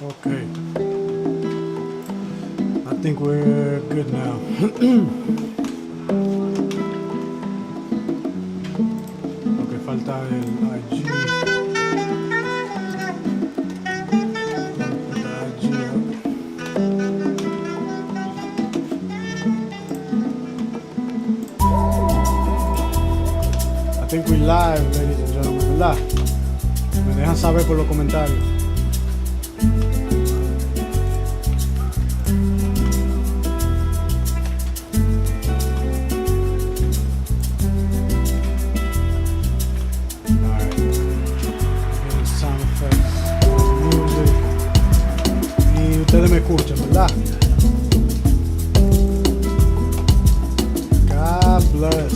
Okay. I think we're good now. Okay, falta el IG. I think we live, ladies and gentlemen, ¿verdad? Me dejan saber por los comentarios. Ustedes me escuchan, ¿verdad? God bless.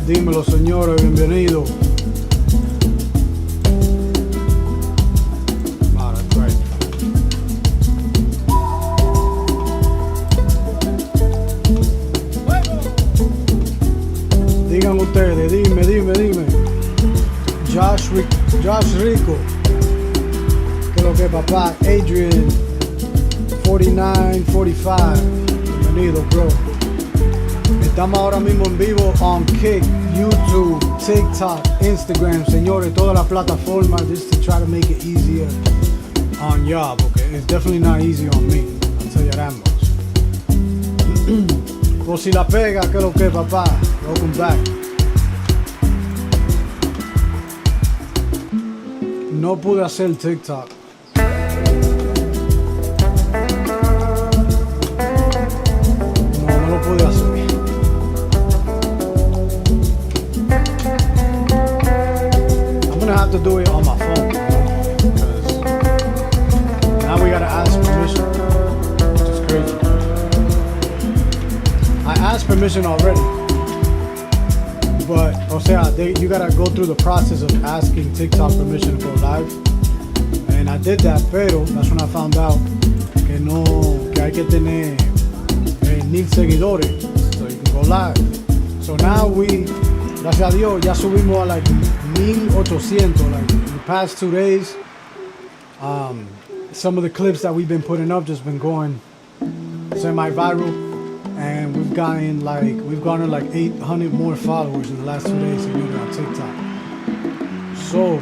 Dímelo, señores, bienvenido. Wow, that's right. Digan ustedes, dime. Josh Rico. Que papá, Adrian 4945, bienvenido, bro. Estamos ahora mismo en vivo on Kick, YouTube, TikTok, Instagram, señores, todas las plataformas, just to try to make it easier on y'all, porque it's definitely not easy on me, I'll tell you that much. Por si la pega, que lo que, papá, welcome back. No pude hacer TikTok. No lo pude hacer. I'm gonna have to do it on my phone, because now we gotta ask permission, which is crazy. I asked permission already, but o sea, you gotta go through the process of asking TikTok permission to go live, and I did that, pero that's when I found out que hay que tener 1000 seguidores so you can go live. So now gracias a Dios, ya subimos a like 1800, like in the past 2 days. Some of the clips that we've been putting up just been going semi-viral, and we've gotten like 800 more followers in the last 2 days on TikTok. So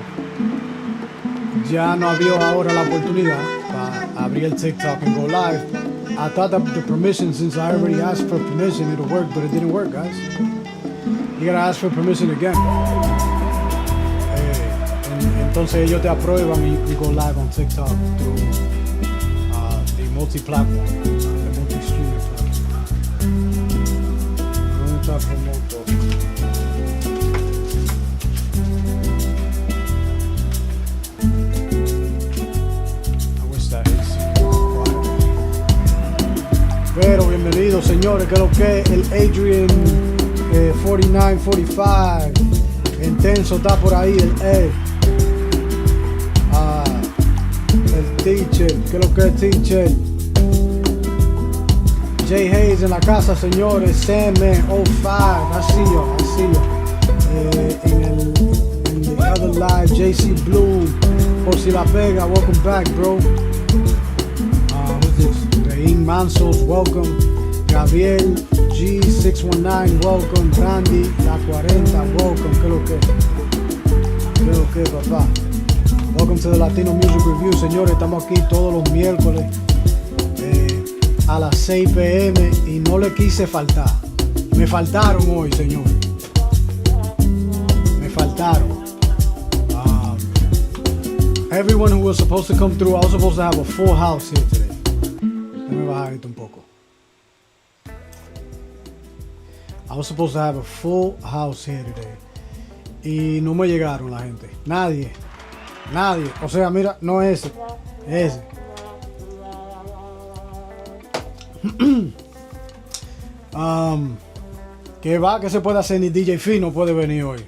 ya no había ahora la oportunidad para abrir el TikTok and go live. I thought that the permission, since I already asked for permission, it'll work, but it didn't work, guys. You gotta ask for permission again. Entonces ellos te aprueban y you go live on TikTok through the multi-platform, the multi-streaming platform. ¿Dónde está promotor? Pero bienvenidos, señores, que lo que el Adrian 4945 intenso está por ahí, el Ed, el teacher, que lo que es teacher, Jay Hayes en la casa, señores, Sandman 05, I see you. In the other live, JC Blue, por si la pega, welcome back, bro. What's this? Mansos, welcome. Gabriel G619, welcome. Randy La 40, welcome. ¿Qué lo que, papá? Welcome to the Latino Music Review, señores. Estamos aquí todos los miércoles a las 6 p.m. y no le quise faltar. Me faltaron hoy, señores. Me faltaron. Everyone who was supposed to come through, I was supposed to have a full house here today. Déjame bajar esto un poco. I was supposed to have a full house here today. Y no me llegaron la gente. Nadie. O sea, mira, no ese. Que se puede hacer, ni DJ Fino puede venir hoy.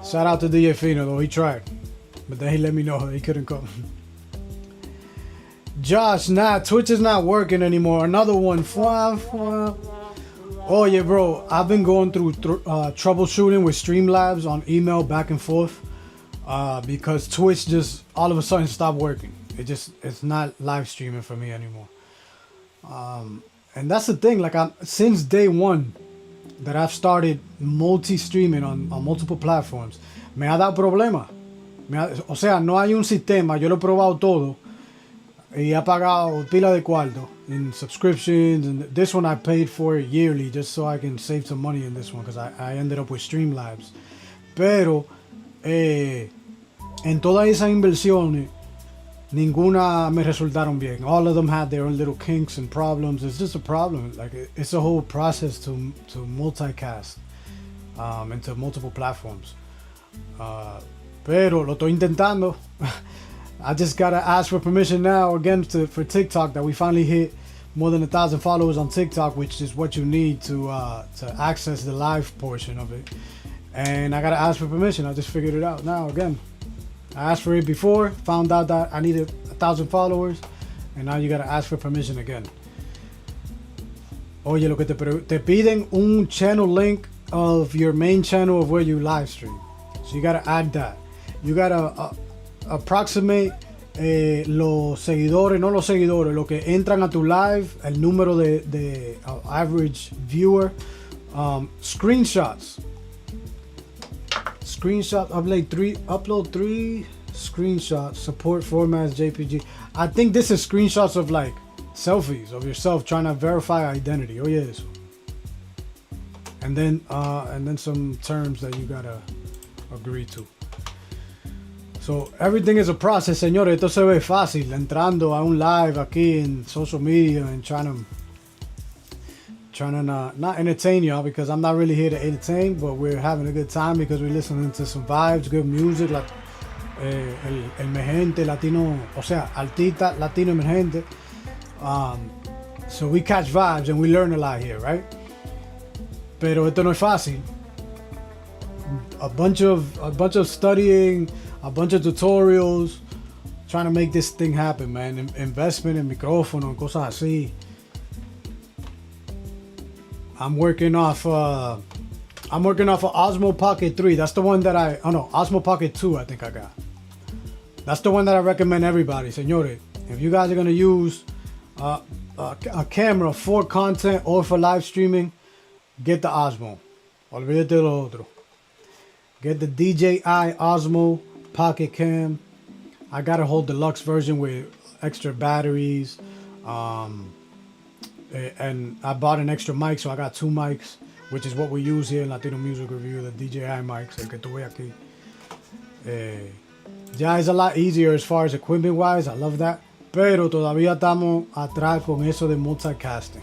Shout out to DJ Fino, though he tried. But then he let me know he couldn't come. Josh, Twitch is not working anymore. Another one. Oh yeah, bro. I've been going through troubleshooting with Streamlabs on email back and forth because Twitch just all of a sudden stopped working. It's not live streaming for me anymore. And that's the thing. Like since day one that I've started multi-streaming on multiple platforms, me ha dado problema. O sea, no hay un sistema. Yo lo he probado todo y he pagado pila de cuarto in subscriptions, and this one I paid for yearly just so I can save some money in this one because I ended up with Streamlabs. Pero en todas esas inversiones ninguna me resultaron bien. All of them had their own little kinks and problems. It's just a problem. Like it's a whole process to multicast into multiple platforms. Pero lo estoy intentando. I just gotta ask for permission now again for TikTok, that we finally hit more than 1,000 followers on TikTok, which is what you need to access the live portion of it. And I gotta ask for permission. I just figured it out now again. I asked for it before, found out that I needed 1,000 followers, and now you gotta ask for permission again. Oye, lo que te piden un channel link of your main channel of where you live stream. So you gotta add that. You gotta approximate los seguidores, no los seguidores, los que entran a tu live, el número de average viewer, screenshots. Upload three screenshots, support formats JPG. I think this is screenshots of like selfies of yourself trying to verify identity. Oh yes. And then some terms that you gotta agree to. So everything is a process, señores. Esto se ve fácil entrando a un live aquí en social media and trying to not entertain y'all, because I'm not really here to entertain, but we're having a good time because we're listening to some vibes, good music, like el emergente latino, o sea, artista latino emergente. So we catch vibes and we learn a lot here, right? Pero esto no es fácil. A bunch of studying, a bunch of tutorials, trying to make this thing happen, man. Investment in micrófono, cosas así. I'm working off of Osmo Pocket 3. That's the one that Osmo Pocket 2 I think I got. That's the one that I recommend everybody, señores. If you guys are gonna use a camera for content or for live streaming, get the Osmo. Olvídate de lo otro. Get the DJI Osmo Pocket Cam. I got a whole deluxe version with extra batteries. And I bought an extra mic, so I got 2 mics, which is what we use here in Latino Music Review, the DJI mics, el que tuve aquí. Ya es a lot easier as far as equipment wise, I love that. Pero todavía estamos atrás con eso de multicasting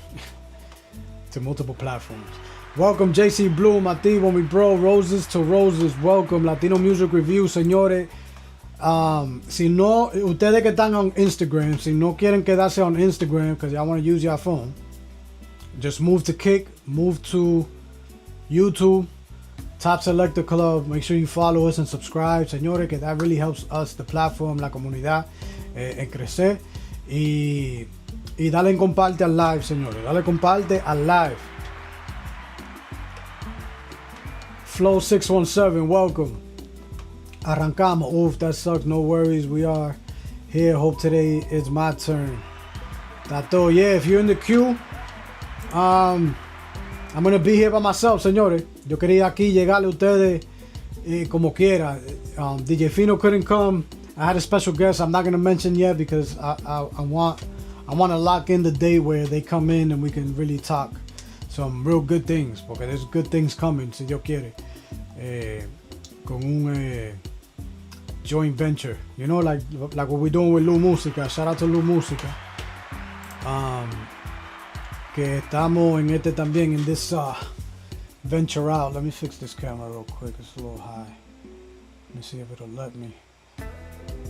to multiple platforms. Welcome JC Bloom, activo mi bro, Roses to Roses, welcome Latino Music Review, señores. Si no, ustedes que están on Instagram, si no quieren quedarse on Instagram because y'all want to use your phone, just move to Kick, move to YouTube, Top Selector Club. Make sure you follow us and subscribe, señores, que that really helps us, the platform, la comunidad, en crecer. Y dale en comparte al live, señores. Dale comparte al live. Flow 617, welcome. Arrancamos. Oof, that sucks. No worries. We are here. Hope today is my turn. Tato, yeah, if you're in the queue, I'm going to be here by myself, señores. Yo quería aquí llegarle a ustedes como quiera. DJ Fino couldn't come. I had a special guest I'm not going to mention yet because I want to lock in the day where they come in and we can really talk some real good things. Porque there's good things coming, si Dios quiere. Con un joint venture, you know, like what we're doing with Lu Música. Shout out to Lu Música. Que estamos en este también, in this venture out. Let me fix this camera real quick, it's a little high. Let me see if it'll let me.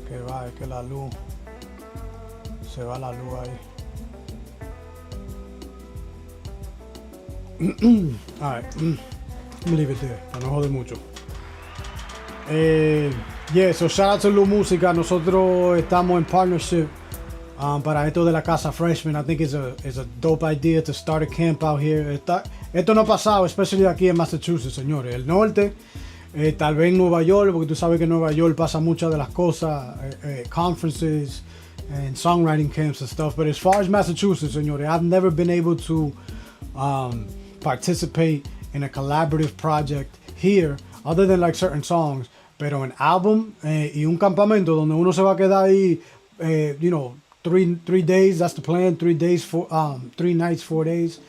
Que va, que la luz, se va la luz ahí. Alright, let me leave it there, para no joder mucho. Yeah, so shout out to Lu Música. Nosotros estamos en partnership para esto de la Casa Freshman. I think is a dope idea to start a camp out here. Esto no ha pasado, especially aquí en Massachusetts, señores. El norte, tal vez en Nueva York, porque tú sabes que en Nueva York pasa muchas de las cosas, conferences and songwriting camps and stuff. But as far as Massachusetts, señores, I've never been able to participate in a collaborative project here, other than like certain songs. Pero en álbum y un campamento donde uno se va a quedar ahí, you know, three days, that's the plan, 3 days, 3 nights, 4 days,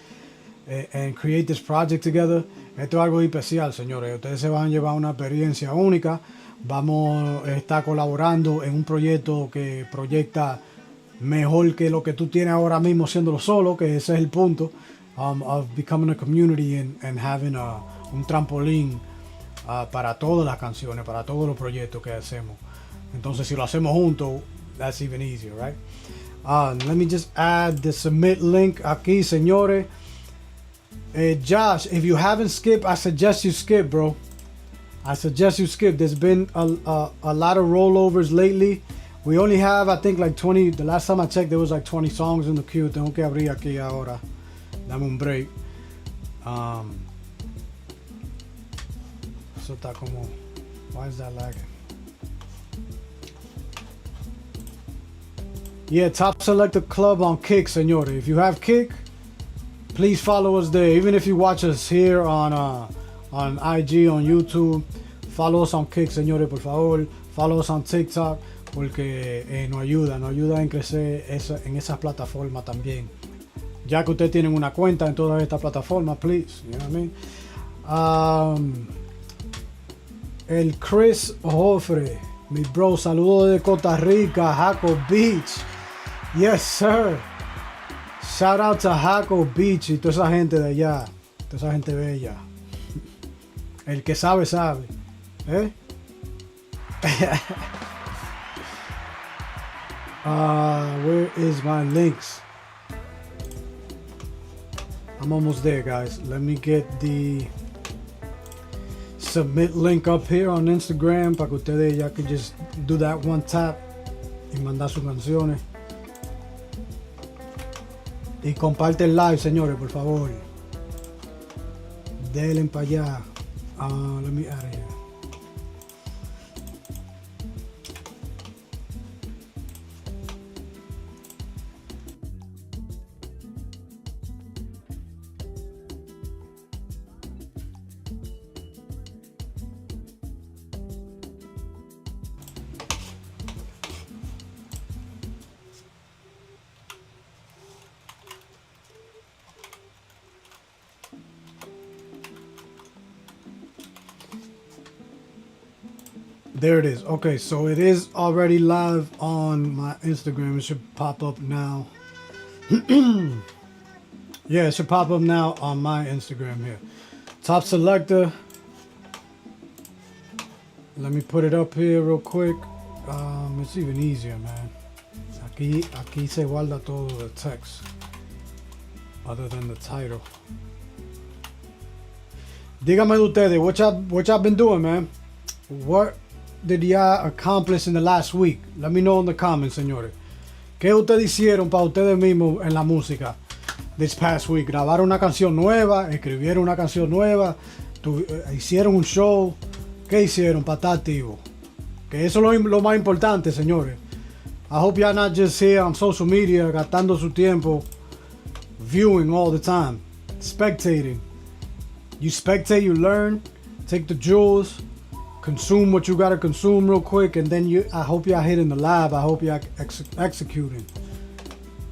and create this project together. Esto es algo especial, señores. Ustedes se van a llevar una experiencia única. Vamos a estar colaborando en un proyecto que proyecta mejor que lo que tú tienes ahora mismo haciéndolo solo, que ese es el punto, of becoming a community and having un trampolín para todas las canciones, para todos los proyectos que hacemos. Entonces, si lo hacemos juntos, that's even easier, right? Let me just add the submit link aquí, señores. Josh, if you haven't skipped, I suggest you skip, bro. I suggest you skip. There's been a lot of rollovers lately. We only have, I think, like 20. The last time I checked, there was like 20 songs in the queue. Tengo que abrir aquí ahora. Dame un break. Eso está como... Why is that lagging? Yeah, Top Selector Club on Kick, señores. If you have Kick, please follow us there. Even if you watch us here on IG, on YouTube, follow us on Kick, señores, por favor. Follow us on TikTok, porque nos ayuda en crecer en esas plataformas también. Ya que ustedes tienen una cuenta en todas estas plataformas, please, you know what I mean? El Chris Joffre, mi bro, saludos de Costa Rica, Jaco Beach. Yes, sir. Shout out to Jaco Beach y toda esa gente de allá, toda esa gente bella. El que sabe, sabe. Where is my links? I'm almost there, guys. Let me get the submit link up here on Instagram para que ustedes ya que just do that one tap y mandar sus canciones. Y comparte el live, señores, por favor. Denle para allá. Let me add it here. There it is. Okay, so it is already live on my Instagram. It should pop up now. Yeah, it should pop up now on my Instagram here. Top Selector. Let me put it up here real quick. It's even easier, man. Aquí se guarda todo the text, other than the title. Dígame de ustedes, what y'all been doing, man? What did y'all accomplish in the last week? Let me know in the comments, señores. ¿Qué ustedes hicieron para ustedes mismos en la música this past week? ¿Grabaron una canción nueva? ¿Escribieron una canción nueva? ¿Hicieron un show? ¿Qué hicieron para estar activos? Que eso es lo más importante, señores. I hope y'all not just here on social media gastando su tiempo viewing all the time, spectating. You spectate, you learn, take the jewels, consume what you gotta consume real quick, and then I hope y'all hitting the lab. I hope y'all executing.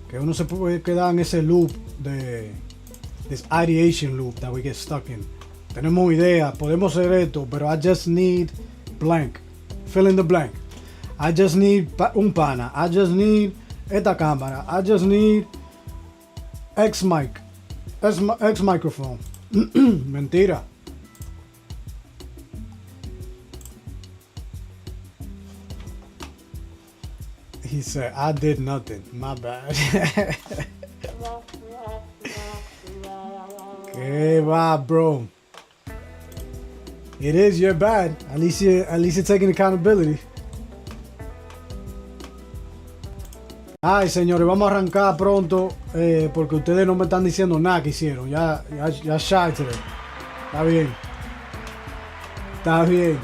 Que uno se puede quedar en ese loop this ideation loop that we get stuck in. Tenemos idea, podemos hacer esto, pero I just need blank. Fill in the blank. I just need un pana. I just need esta cámara. I just need X mic. X microphone. Mentira. He said, I did nothing. My bad. Okay, wow, bro. It is your bad. At least you're taking accountability. Ay, señores, vamos a arrancar pronto porque ustedes no me están diciendo nada que hicieron. Ya shy today. Está bien. Está bien.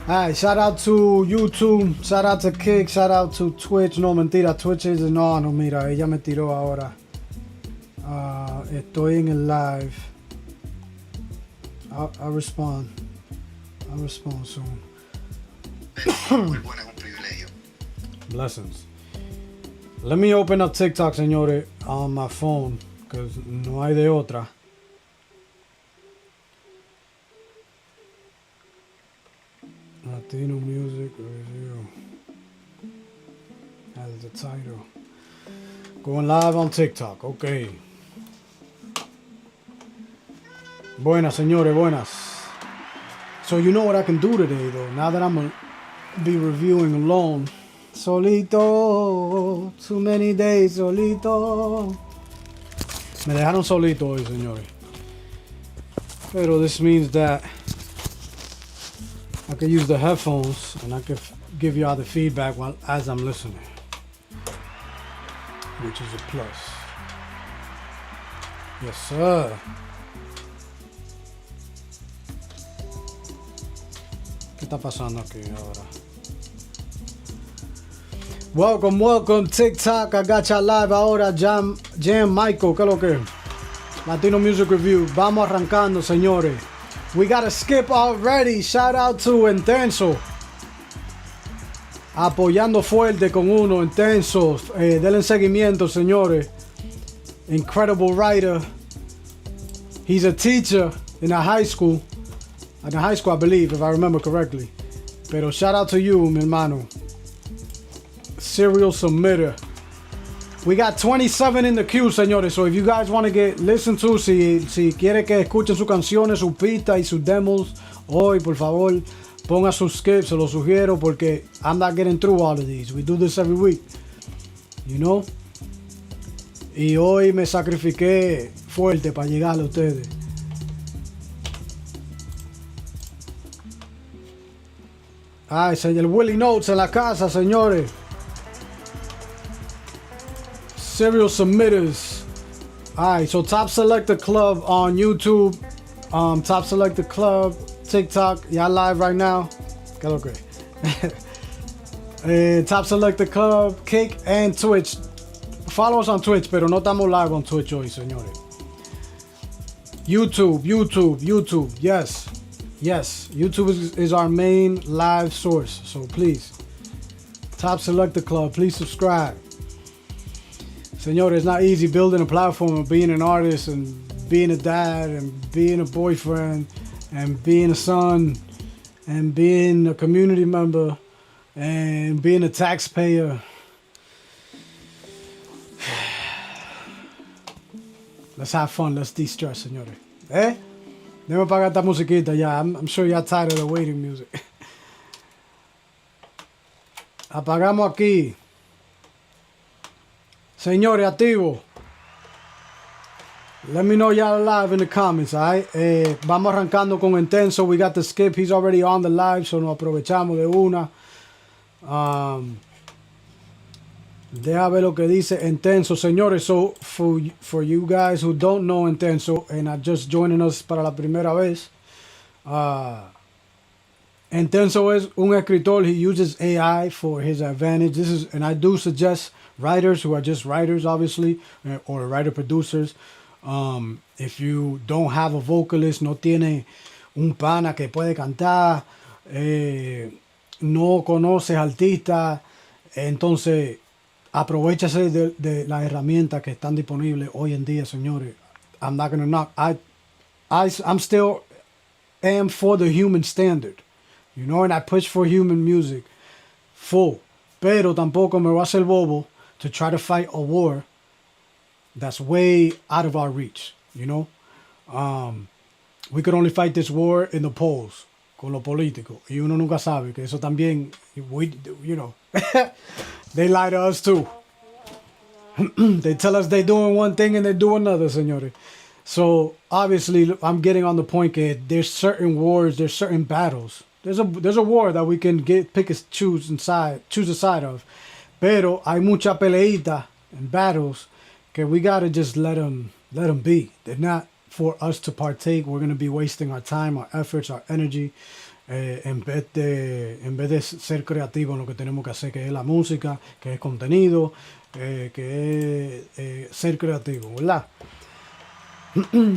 Alright, shout out to YouTube, shout out to Kick, shout out to Twitch. No, mentira, Twitch is no, mira, ella me tiró ahora. Estoy en el live. I'll respond. I'll respond soon. Muy buena, es un privilegio. Blessings. Let me open up TikTok, señores, on my phone, because no hay de otra. Latino music review. That's the title. Going live on TikTok. Okay. Buenas, señores, buenas. So you know what I can do today, though. Now that I'm gonna be reviewing alone. Solito. Too many days, solito. Me dejaron solito hoy, señores. Pero this means that I can use the headphones and I can give y'all the feedback as I'm listening, which is a plus. Yes, sir. ¿Qué está pasando aquí ahora? Welcome, TikTok. I got y'all live ahora. Jam Michael, ¿qué es lo que? Latino Music Review. Vamos arrancando, señores. We got a skip already. Shout out to Intenso. Apoyando fuerte con uno. Intenso. Denle seguimiento, señores. Incredible writer. He's a teacher in a high school. In a high school, I believe, if I remember correctly. Pero shout out to you, mi hermano. Serial submitter. We got 27 in the queue, señores. So if you guys want to get listened to, si quiere que escuchen sus canciones, sus pistas y sus demos, hoy, por favor, ponga sus skips. Se lo sugiero porque I'm not getting through all of these. We do this every week. You know? Y hoy me sacrifiqué fuerte para llegar a ustedes. Ay, señor Willie Notes en la casa, señores. Serial submitters. Alright, so Top Selector Club on YouTube. Top Selector Club, TikTok. Y'all live right now. Okay. Top Selector Club, Kick, and Twitch. Follow us on Twitch, pero no estamos live on Twitch hoy, señores. YouTube. Yes. YouTube is our main live source. So please, Top Selector Club, please subscribe. Señor, it's not easy building a platform and being an artist and being a dad and being a boyfriend and being a son and being a community member and being a taxpayer. Let's have fun. Let's de-stress, señores. Déjame pagar esta musiquita ya. I'm sure you're tired of the waiting music. Apagamos aquí. Señores, activo. Let me know y'all live in the comments, alright? Vamos arrancando con Intenso. We got the skip. He's already on the live, so nos aprovechamos de una. Deja ver lo que dice Intenso. Señores, so for you guys who don't know Intenso and are just joining us para la primera vez, Intenso es un escritor. He uses AI for his advantage. And I do suggest writers who are just writers, obviously, or writer producers. If you don't have a vocalist, no tiene un pana que puede cantar, no conoces artistas, entonces aprovechase de las herramientas que están disponibles hoy en día, señores. I'm not gonna knock. I'm still am for the human standard, you know, and I push for human music full. Pero tampoco me voy a hacer bobo to try to fight a war that's way out of our reach, you know. We could only fight this war in the polls, con lo político. Y uno nunca sabe que eso también, you know, they lie to us too. They tell us they doing one thing and they do another, señores. So obviously, I'm getting on the point that there's certain wars, there's certain battles. There's a war that we can choose a side of. Pero hay mucha peleita and battles que we gotta just let them be. They're not for us to partake. We're gonna be wasting our time, our efforts, our energy, en vez de ser creativos en lo que tenemos que hacer, que es la música, que es contenido, que es ser creativo, ¿verdad?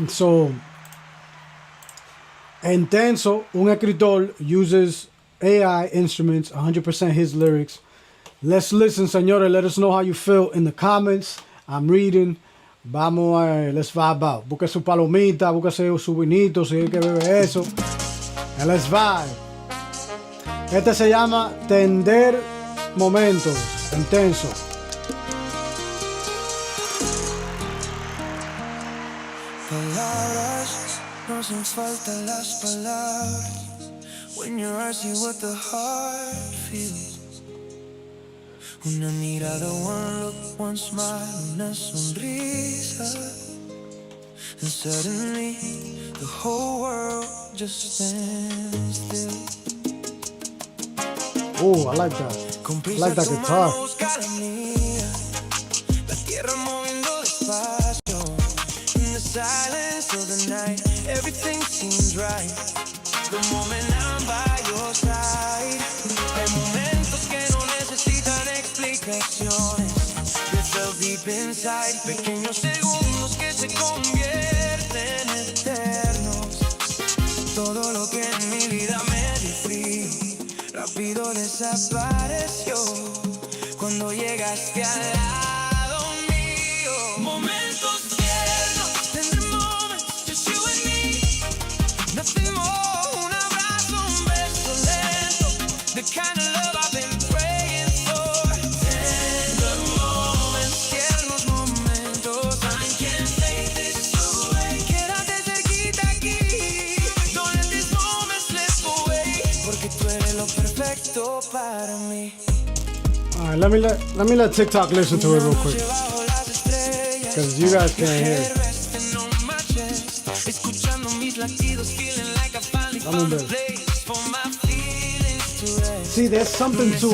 So, Intenso, un escritor, uses AI instruments, 100% his lyrics. Let's listen, señores. Let us know how you feel in the comments. I'm reading. Vamos a let's vibe out. Busque su palomita, busque su vinito, si hay que beber eso. And let's vibe. Este se llama Tender Momentos. Intenso. Palabras, no hacen falta las palabras. When you're asking what the heart feels. Una mirada, one look, one smile, una sonrisa. And suddenly, the whole world just stands still. Oh, I like that. I like that guitar. La tierra moviendo despacio. In the silence of the night, everything seems right. The moment I'm by your side. Hay momentos que no necesitan explicaciones. They feel deep inside. Pequeños segundos que se convierten en eternos. Todo lo que en mi vida me di free, rápido desapareció cuando llegaste al lado mío. Momentos tiernos, tender moments, just you and me. Nothing more, un abrazo, un beso lento. The kind of love I've been praying for. Tender moments, tiernos momentos. I can't take this away. Quédate cerquita aquí. Don't let these moments slip away. Porque tú eres lo perfecto para mí. All right, let me let TikTok listen to it real quick, because you guys can't hear it. See, there's something to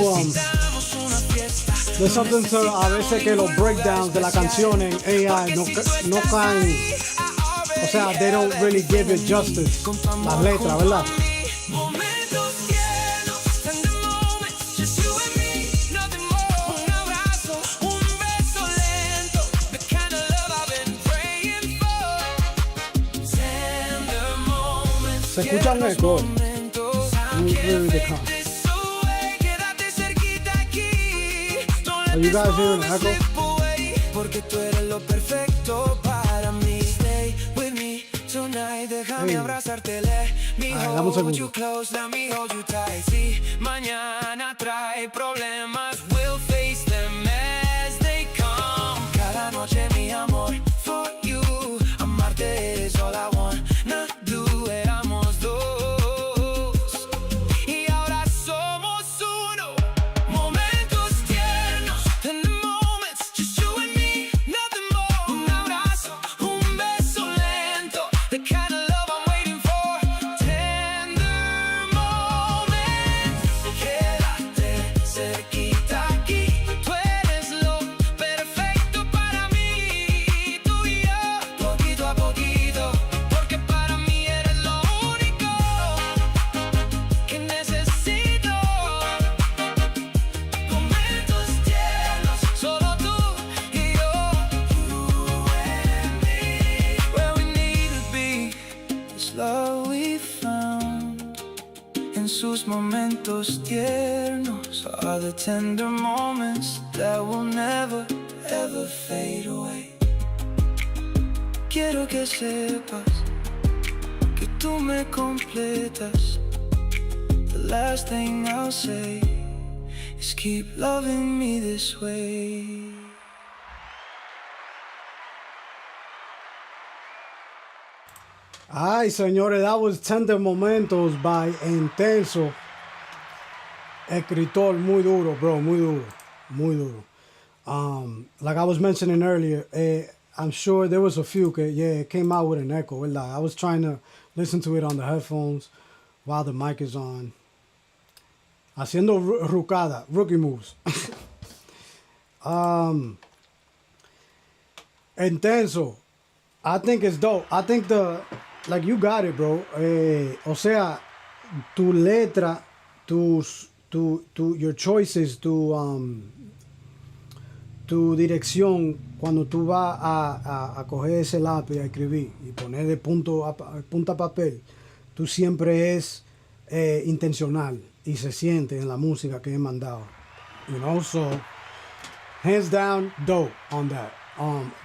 a veces que los breakdowns de la canción en AI no caen, o sea, they don't really give it justice, las letras, ¿verdad? Se escucha un eco. Really the count. Are you guys hearing an echo? Porque tú eres lo perfecto para mí. Stay with me tonight. Déjame abrazarte. Let me hold you close. Let me hold you tight. Si mañana trae problemas, we'll face them as they come. Cada noche, mi amor, for you. Amarte is all I want. Not do. Éramos dos y ahora somos uno. Momentos tiernos, tender moments, just you and me, nothing more. Un abrazo, un beso lento, the kind of love I'm waiting for. Tender moments, quédate cerquita aquí. Tú eres lo perfecto para mí, tú y yo, poquito a poquito, porque para mí eres lo único que necesito. Momentos tiernos, solo tú y yo. You and me, where we need to be. This love we found in sus momentos tiernos are the tender moments that will never ever fade away. Quiero que sepas que tú me completas. The last thing I'll say is keep loving me this way. Ay, señores, that was Tender Momentos by Intenso. Escritor muy duro, bro, muy duro, muy duro. Like I was mentioning earlier, I'm sure there was a few que, it came out with an echo, ¿verdad? I was trying to listen to it on the headphones while the mic is on. Haciendo rucada, rookie moves. Intenso. I think it's dope. I think like you got it, bro. O sea, tu letra, your choices, tu dirección cuando tú vas a coger ese lápiz a escribir y poner de punta a papel, tú siempre es intencional y se siente en la música que he mandado. You know, so hands down, dope on that.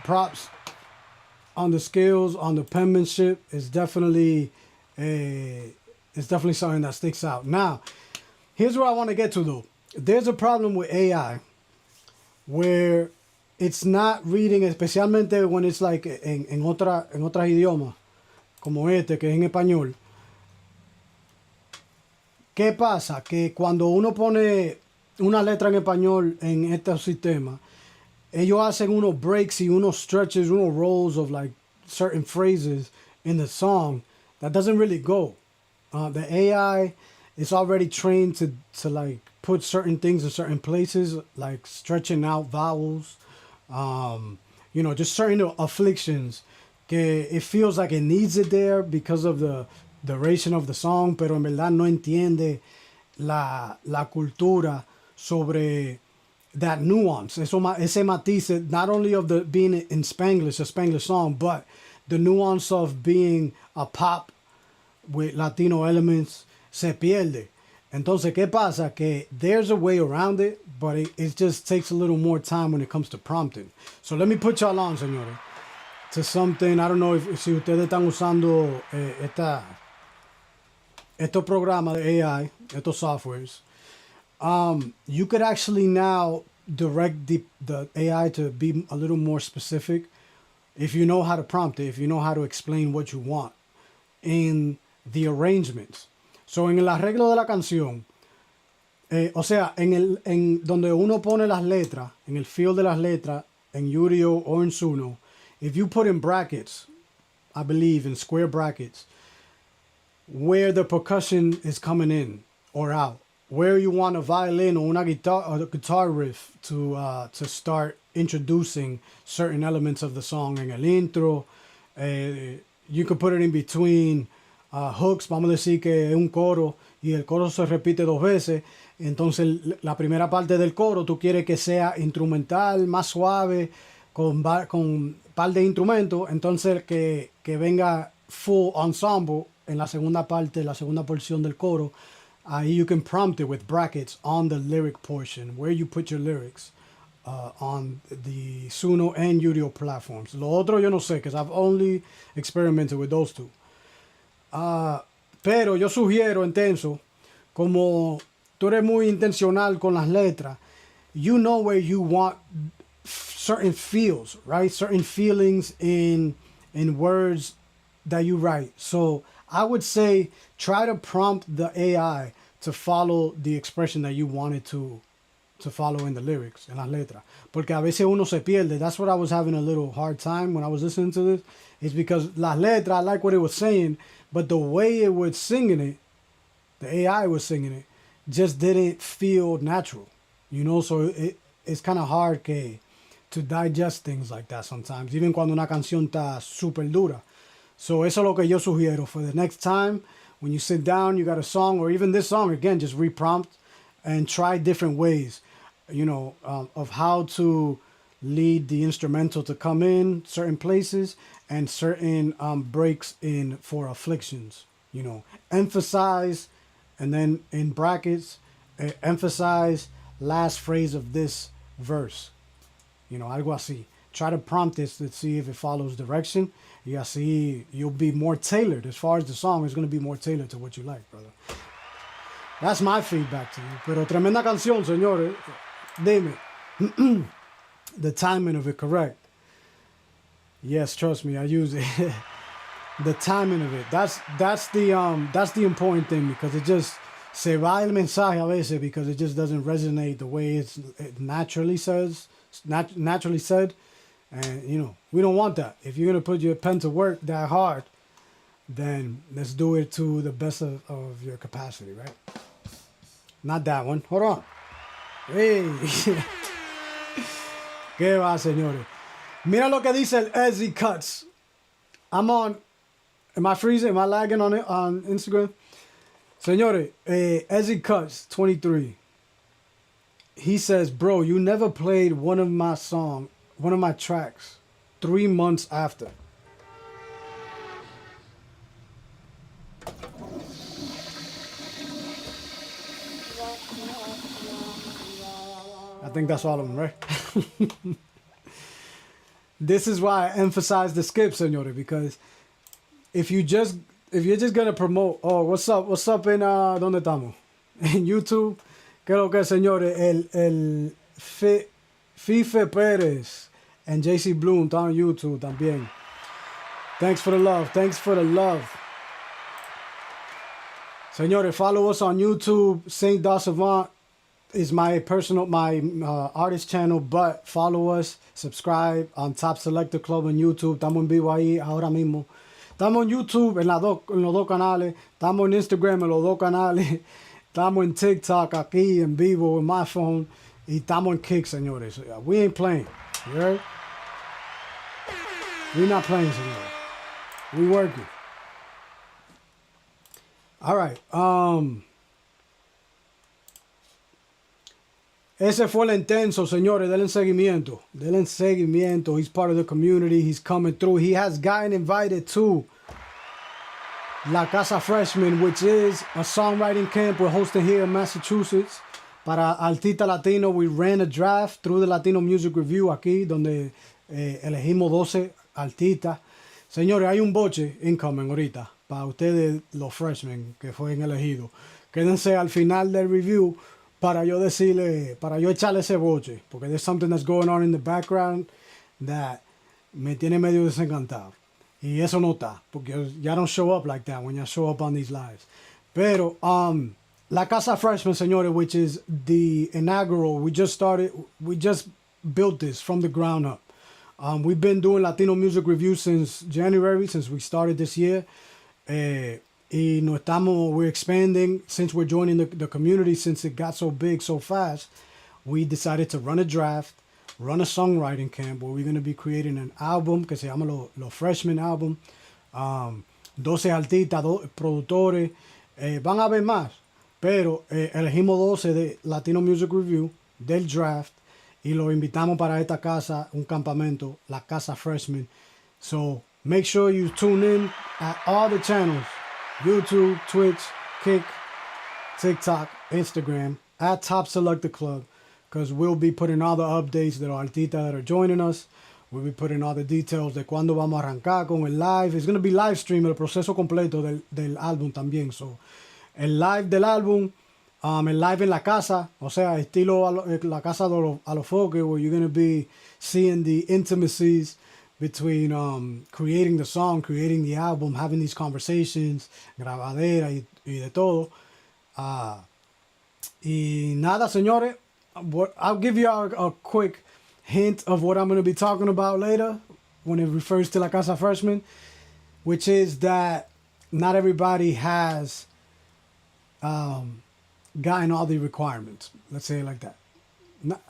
Props on the skills, on the penmanship. It's definitely something that sticks out. Now, here's where I want to get to though. There's a problem with AI where it's not reading, especialmente when it's like en otras idiomas, como este, que es en español. ¿Qué pasa? Que cuando uno pone una letra en español en estos sistemas, ellos hacen unos breaks y unos stretches, unos rolls of like certain phrases in the song that doesn't really go. The AI is already trained to like put certain things in certain places, like stretching out vowels, you know, just certain afflictions. Que it feels like it needs it there because of the duration of the song, pero en verdad no entiende la cultura sobre that nuance, ese matiz, not only of the being in Spanglish, a Spanglish song, but the nuance of being a pop with Latino elements se pierde. Entonces, ¿qué pasa? Que there's a way around it, but it just takes a little more time when it comes to prompting. So let me put y'all on, señores, to something. I don't know si ustedes están usando estos programas de AI, estos softwares. You could actually now direct the AI to be a little more specific if you know how to prompt it, if you know how to explain what you want in the arrangements. So en el arreglo de la canción, o sea, en donde uno pone las letras, en el field de las letras, en Udio or en Suno, if you put in brackets, I believe in square brackets, where the percussion is coming in or out, where you want a violin or una guitar or a guitar riff to start introducing certain elements of the song en el intro. You can put it in between hooks, vamos a decir que es un coro y el coro se repite dos veces. Entonces la primera parte del coro tú quieres que sea instrumental, más suave, con par de instrumentos. Entonces que venga full ensemble en la segunda parte, la segunda porción del coro. You can prompt it with brackets on the lyric portion, where you put your lyrics on the Suno and Udio platforms. Lo otro yo no sé, because I've only experimented with those two. Pero yo sugiero, Intenso, como tú eres muy intencional con las letras, you know where you want certain feels, right? Certain feelings in words that you write. So I would say try to prompt the AI to follow the expression that you wanted to follow in the lyrics, en las letras. Porque a veces uno se pierde. That's what I was having a little hard time when I was listening to this. Is because las letras, I like what it was saying, but the way it was singing it, the AI was singing it, just didn't feel natural. You know, so it's kind of hard to digest things like that sometimes, even cuando una canción está super dura. So eso es lo que yo sugiero for the next time. When you sit down, you got a song, or even this song, again, just reprompt and try different ways, you know, of how to lead the instrumental to come in certain places and certain breaks in for afflictions, you know. Emphasize, and then in brackets, emphasize last phrase of this verse, you know, algo así. Try to prompt this to see if it follows direction. Y así you'll be more tailored. As far as the song is going to be more tailored to what you like, brother. That's my feedback to you. Pero tremenda canción, señores. Dime. The timing of it, correct. Yes, trust me, I use it. The timing of it. That's the important thing, because it just se va el mensaje a veces because it just doesn't resonate the way it naturally said. And, you know, we don't want that. If you're going to put your pen to work that hard, then let's do it to the best of your capacity, right? Not that one. Hold on. Hey. ¿Qué va, señores? Mira lo que dice el Ezzy Cuts. I'm on. Am I freezing? Am I lagging on it on Instagram? Señores, Ezzy Cuts 23. He says, bro, you never played one of my tracks 3 months after. I think that's all of them, right? This is why I emphasize the skip, señores, because if you're just gonna promote, oh, what's up in ¿dónde estamos? En YouTube, creo que señores, el Fife Pérez and JC Bloom está on YouTube también. Thanks for the love. Señores, follow us on YouTube. Saint Savant is my artist channel, but follow us, subscribe on Top Selector Club on YouTube. Estamos en vivo ahí ahora mismo. Estamos en YouTube en los dos canales. Estamos en Instagram en los dos canales. Estamos en TikTok aquí en vivo en my phone. Y estamos en Kick, señores. We ain't playing. You heard? We not playing, señores. We working. All right. Ese fue el intenso, señores. Denle seguimiento. He's part of the community. He's coming through. He has gotten invited to La Casa Freshman, which is a songwriting camp we're hosting here in Massachusetts. Para Artista Latino, we ran a draft through the Latino Music Review aquí, donde elegimos 12 artistas. Señores, hay un boche incoming ahorita para ustedes, los freshmen que fueron elegidos. Quédense al final del review para yo echarle ese boche, porque there's something that's going on in the background that me tiene medio desencantado. Y eso no está, porque ya don't show up like that when you show up on these lives. Pero, La Casa Freshman, señores, which is the inaugural, we just built this from the ground up. We've been doing Latino music reviews since January, since we started this year. We're expanding since we're joining the community, since it got so big so fast. We decided to run a draft, run a songwriting camp where we're going to be creating an album que se llama Los Freshmen Album. 12 artistas, productores, van a haber más, pero elegimos 12 de Latino Music Review del draft y lo invitamos para esta casa, un campamento, La Casa Freshman. So make sure you tune in at all the channels. YouTube, Twitch, Kick, TikTok, Instagram, at Top Selector Club, because we'll be putting all the updates de los artistas that are joining us. We'll be putting all the details de cuándo vamos a arrancar con el live. It's going to be live stream, el proceso completo del álbum también. So, el live del álbum, el live en la casa, o sea, estilo la casa a los foques, where you're going to be seeing the intimacies between creating the song, creating the album, having these conversations, grabadera y de todo. Y nada, señores, I'll give you a quick hint of what I'm going to be talking about later when it refers to La Casa Freshman, which is that not everybody has gotten all the requirements. Let's say it like that.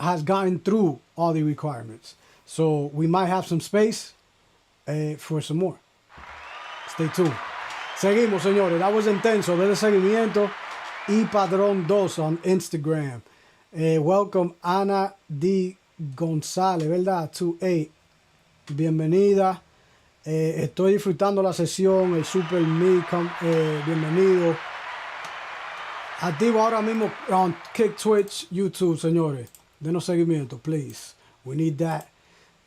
Has gotten through all the requirements. So we might have some space for some more. Stay tuned. Seguimos, señores. That was intenso. Denle seguimiento. Y Padrón 2 on Instagram. Welcome Ana D. González, ¿verdad? 2A. Bienvenida. Estoy disfrutando la sesión. El Super Me. Bienvenido. Activo ahora mismo on Kick, Twitch, YouTube, señores. Denos seguimiento, please. We need that.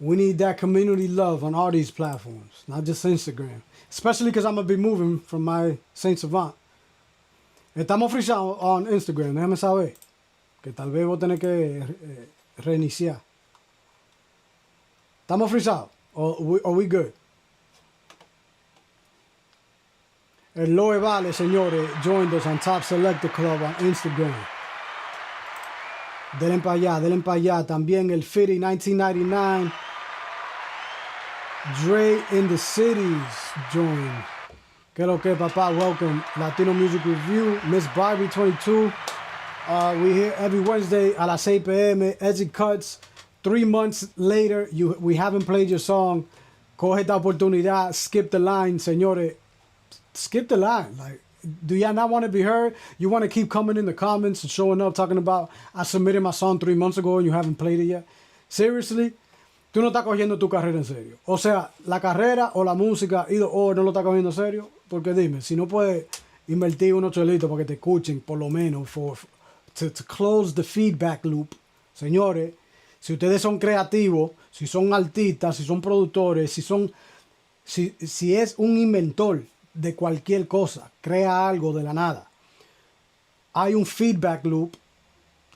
We need that community love on all these platforms, not just Instagram. Especially because I'm going to be moving from my Saint Savant. Estamos frisados on Instagram, déjame saber. Que tal vez voy a tener que reiniciar. ¿Estamos frisados? Are we good? El Loe Vale, señores, joined us on Top Selector Club on Instagram. Denle para allá. También el Fitty 1999. Dre in the Cities joined. Que lo que, papá? Welcome. Latino Music Review. Miss Barbie 22. We here every Wednesday a las 6 p.m. Ezzy Cuts. 3 months later, we haven't played your song. Coge esta oportunidad, skip the line, señores. Skip the line. Like, do y'all not want to be heard? You want to keep coming in the comments and showing up, talking about, I submitted my song 3 months ago and you haven't played it yet? Seriously? Tú no estás cogiendo tu carrera en serio. O sea, la carrera o la música, o no lo estás cogiendo en serio. Porque dime, si no puedes invertir unos chelitos para que te escuchen, por lo menos, to close the feedback loop, señores, si ustedes son creativos, si son artistas, si son productores, si es un inventor de cualquier cosa, crea algo de la nada, hay un feedback loop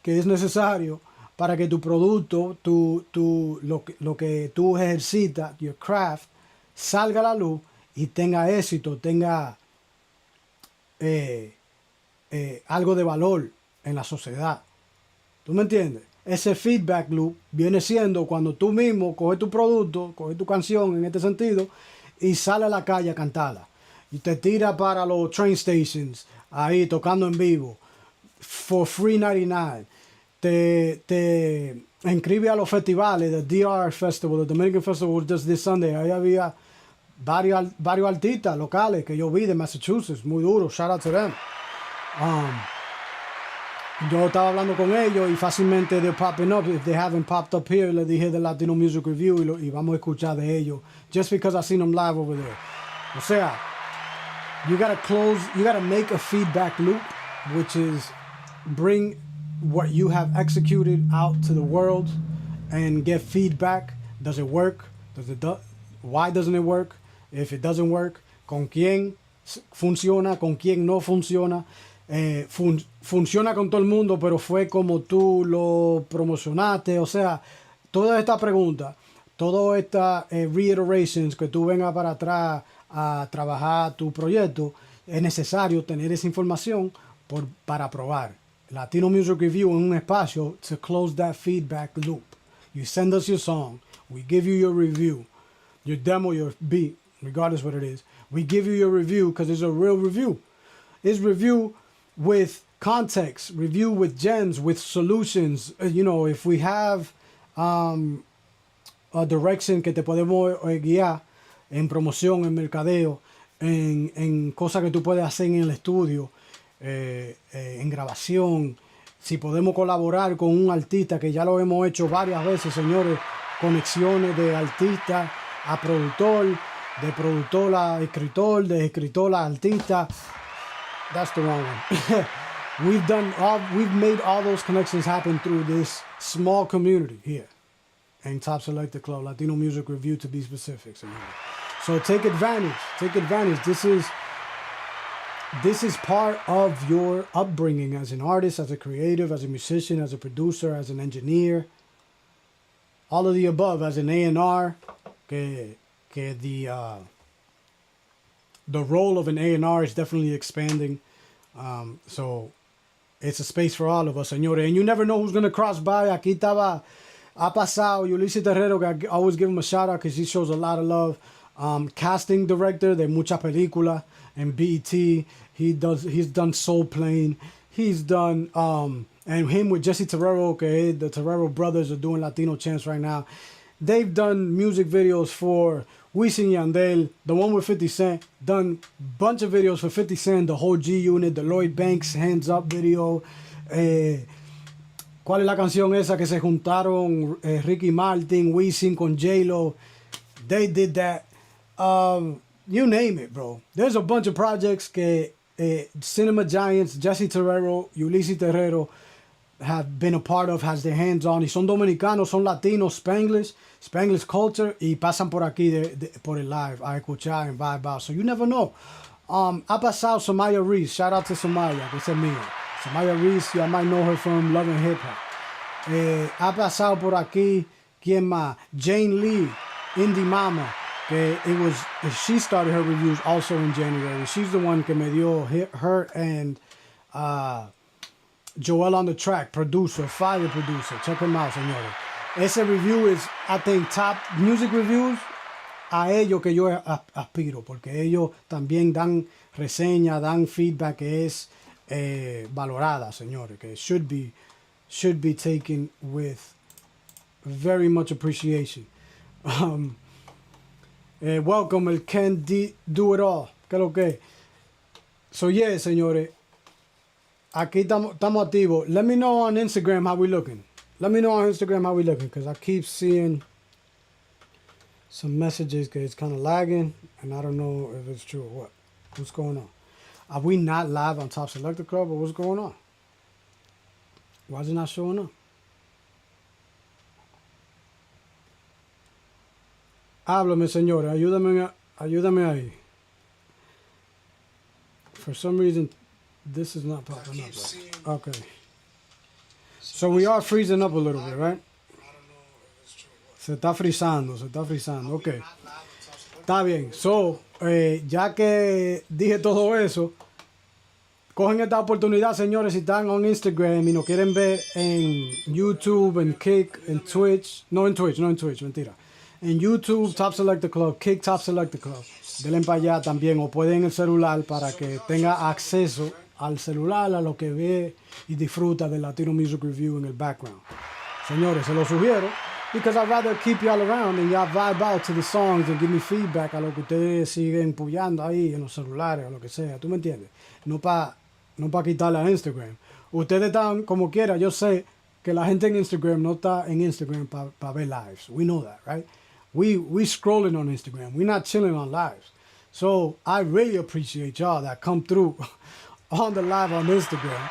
que es necesario para que tu producto, lo que tú ejercitas, your craft, salga a la luz y tenga éxito, tenga algo de valor en la sociedad. ¿Tú me entiendes? Ese feedback loop viene siendo cuando tú mismo coges tu producto, coges tu canción en este sentido y sale a la calle a cantarla. Y te tira para los train stations, ahí tocando en vivo, for free 99. Te inscribe a los festivales, the DR Festival, the Dominican Festival, just this Sunday. Ahí había varios artistas locales que yo vi de Massachusetts, muy duro, shout out to them. Yo estaba hablando con ellos y fácilmente they're popping up. If they haven't popped up here, les dije de Latino Music Review y vamos a escuchar de ellos. Just because I seen them live over there. O sea, you gotta make a feedback loop, which is bring what you have executed out to the world and get feedback. Does it work? Why doesn't it work? If it doesn't work, ¿con quién funciona? ¿Con quién no funciona? Funciona con todo el mundo, pero fue como tú lo promocionaste. O sea, toda esta pregunta, todas estas reiterations que tú vengas para atrás a trabajar tu proyecto, es necesario tener esa información para probar. Latino Music Review es un espacio to close that feedback loop. You send us your song, we give you your review, your demo, your beat, regardless what it is. We give you your review because it's a real review. It's review with context, review with gems, with solutions. If we have a direction que te podemos guiar en promoción, en mercadeo, en cosas que tú puedes hacer en el estudio, en grabación, si podemos colaborar con un artista, que ya lo hemos hecho varias veces, señores, conexiones de artista a productor, de productor a escritor, de escritor a artista. That's the wrong one. We've made all those connections happen through this small community here in Top Selected Club, Latino Music Review to be specific. So take advantage. Take advantage. This is part of your upbringing as an artist, as a creative, as a musician, as a producer, as an engineer. All of the above, as an A&R, the role of an A&R is definitely expanding. So it's a space for all of us, señores. And you never know who's going to cross by. Aquí ha pasado Ulises Terrero, que I always give him a shout out because he shows a lot of love. Casting director de muchas películas en BET. He's done Soul Plane. He's done, and him with Jesse Terrero, que the Terrero brothers are doing Latino Chants right now. They've done music videos for Wisin Yandel, the one with 50 Cent, done bunch of videos for 50 Cent, the whole G Unit, the Lloyd Banks Hands Up video. ¿Cuál es la canción esa que se juntaron Ricky Martin, Wisin con J-Lo? They did that. You name it, bro. There's a bunch of projects que Cinema Giants, Jesse Terrero, Ulises Terrero have been a part of, has their hands on. Y son dominicanos, son latinos, Spanglish culture, y pasan por aquí por el live a escuchar and vibe out. So you never know. Ha pasado Samaya Reese. Shout out to Samaya, que es mía. Samaya Reese, I might know her from Love and Hip Hop. Ha pasado por aquí, ¿quién más? Jane Lee, Indie Mama. She started her reviews also in January. She's the one que me dio her and Joel on the Track, producer, fire producer. Check him out, señores. Ese review is, I think, top music reviews a ellos que yo aspiro, porque ellos también dan reseña, dan feedback que es valorada, señores, que should be taken with Very much appreciation. Welcome, el Ken Do It All. ¿Qué lo que? So yeah, señores. Aquí estamos activos. Let me know on Instagram how we looking. Let me know on Instagram how we looking, because I keep seeing some messages that it's kind of lagging, and I don't know if it's true or what. What's going on? Are we not live on Top Selector Club, or what's going on? Why is it not showing up? Háblame, señores. Ayúdame ahí. For some reason, this is not popping up. Okay. So we are freezing up a little bit, right? Se está frizando. Ok. Está bien. So, ya que dije todo eso, cogen esta oportunidad, señores, si están en Instagram y nos quieren ver en YouTube, en Kick, en Twitch. No en Twitch, mentira. En YouTube, Top Selector Club, Kick Top Selector Club. Denle para allá también, o pueden en el celular para que tenga acceso al celular, a lo que ve y disfruta del Latino Music Review en el background. Señores, se lo sugiero, because I'd rather keep y'all around and y'all vibe out to the songs and give me feedback a lo que ustedes siguen puyando ahí en los celulares o lo que sea. ¿Tú me entiendes? No para quitarle a Instagram. Ustedes están como quiera. Yo sé que la gente en Instagram no está en Instagram para ver lives. We know that, right? We scrolling on Instagram. We're not chilling on lives. So I really appreciate y'all that come through on the live on Instagram.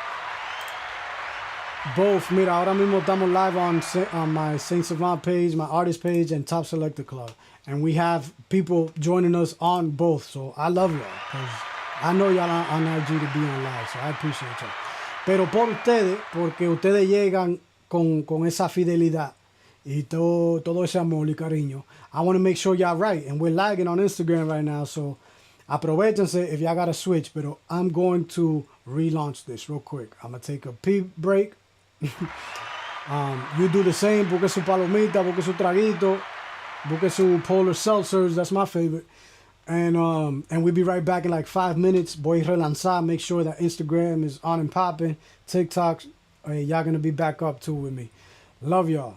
Both, mira, ahora mismo estamos live on my Saint Savant page, my artist page, and Top Selector Club. And we have people joining us on both. So I love y'all, because I know y'all on IG to be on live. So I appreciate y'all. Pero por ustedes, porque ustedes llegan con esa fidelidad y todo ese amor y cariño, I want to make sure y'all right. And we're lagging on Instagram right now, so aprovechense if y'all got to switch. But I'm going to relaunch this real quick. I'm going to take a pee break. You do the same. Busque su palomita, busque su traguito, busque su polar seltzers. That's my favorite. And we'll be right back in like 5 minutes. Voy a relanzar. Make sure that Instagram is on and popping. TikTok, y'all going to be back up too with me. Love y'all.